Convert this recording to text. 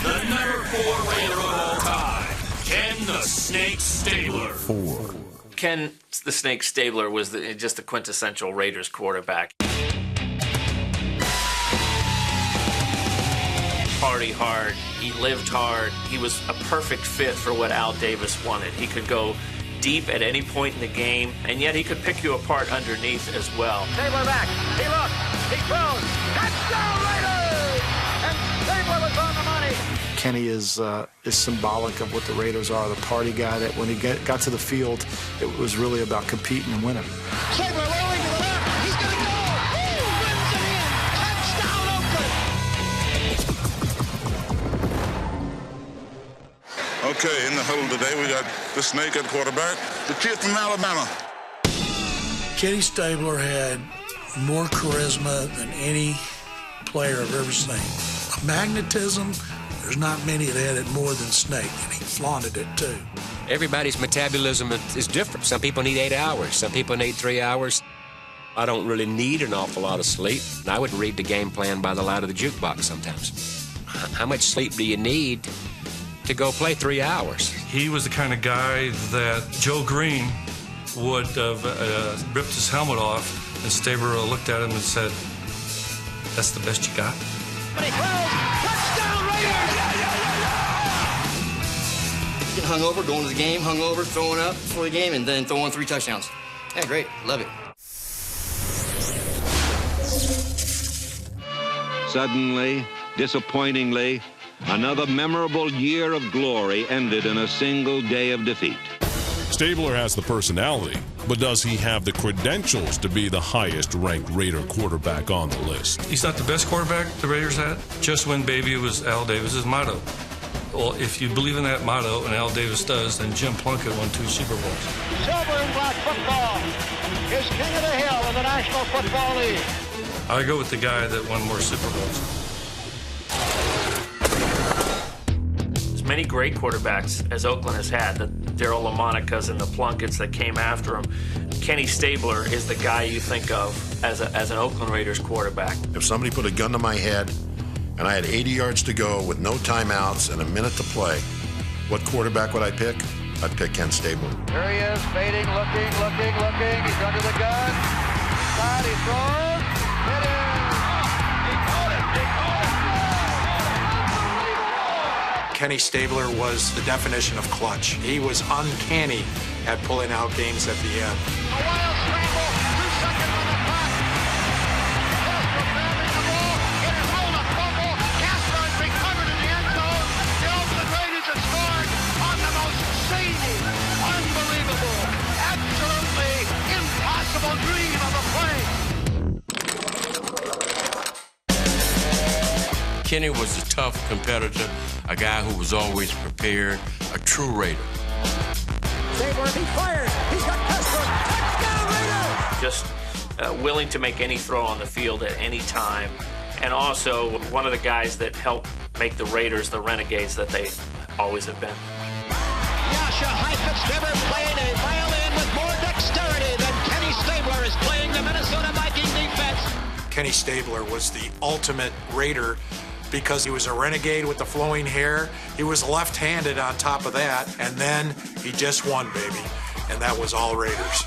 The number 4 Raider of all time, Ken the Snake Stabler. 4. Ken the Snake Stabler was just the quintessential Raiders quarterback. Party hard, he lived hard, he was a perfect fit for what Al Davis wanted. He could go deep at any point in the game, and yet he could pick you apart underneath as well. Stabler back, he looks, he throws, touchdown Raiders! And Stabler was on the money. Kenny is symbolic of what the Raiders are, the party guy that when he got to the field, it was really about competing and winning. Stabler rolling to the left, he's going to go! Woo! Rims it in! Touchdown Oakland! Okay, in the huddle today, we got the Snake at quarterback, the kid from Alabama. Kenny Stabler had more charisma than any player I've ever seen. Magnetism, there's not many that had it more than Snake, and he flaunted it too. Everybody's metabolism is different. Some people need 8 hours. Some people need 3 hours. I don't really need an awful lot of sleep. And I would read the game plan by the light of the jukebox sometimes. How much sleep do you need to go play 3 hours? He was the kind of guy that Joe Green would have ripped his helmet off, and Stabler looked at him and said, "That's the best you got?" But he throws, touchdown Raiders! Getting hung over, going to the game, hung over, throwing up before the game, and then throwing 3 touchdowns. Yeah, great. Love it. Suddenly, disappointingly, another memorable year of glory ended in a single day of defeat. Stabler has the personality, but does he have the credentials to be the highest-ranked Raider quarterback on the list? He's not the best quarterback the Raiders had. Just win, baby, was Al Davis's motto. Well, if you believe in that motto, and Al Davis does, then Jim Plunkett won 2 Super Bowls. Silver and black football is king of the hill in the National Football League. I go with the guy that won more Super Bowls. As many great quarterbacks as Oakland has had, the Darryl LaMonicas and the Plunkett's that came after him, Kenny Stabler is the guy you think of as an Oakland Raiders quarterback. If somebody put a gun to my head and I had 80 yards to go with no timeouts and a minute to play, what quarterback would I pick? I'd pick Ken Stabler. Here he is, fading, looking. He's under the gun. Side, he throws. It is. He caught it. Kenny Stabler was the definition of clutch. He was uncanny at pulling out games at the end. A wild scramble, 2 seconds on the clock. Castro grabbing the ball, it is rolled a fumble. Castro has recovered in the end zone. The Oakland Raiders have scored on the most zany, unbelievable, absolutely impossible dream of a play. Kenny was a tough competitor, a guy who was always prepared, a true Raider. Stabler, he fires. He's got Castro. Touchdown Raiders! Just willing to make any throw on the field at any time, and also one of the guys that helped make the Raiders the Renegades that they always have been. Yasha Heifetz never played a violin with more dexterity than Kenny Stabler is playing the Minnesota Viking defense. Kenny Stabler was the ultimate Raider because he was a renegade with the flowing hair. He was left-handed on top of that, and then he just won, baby. And that was all Raiders.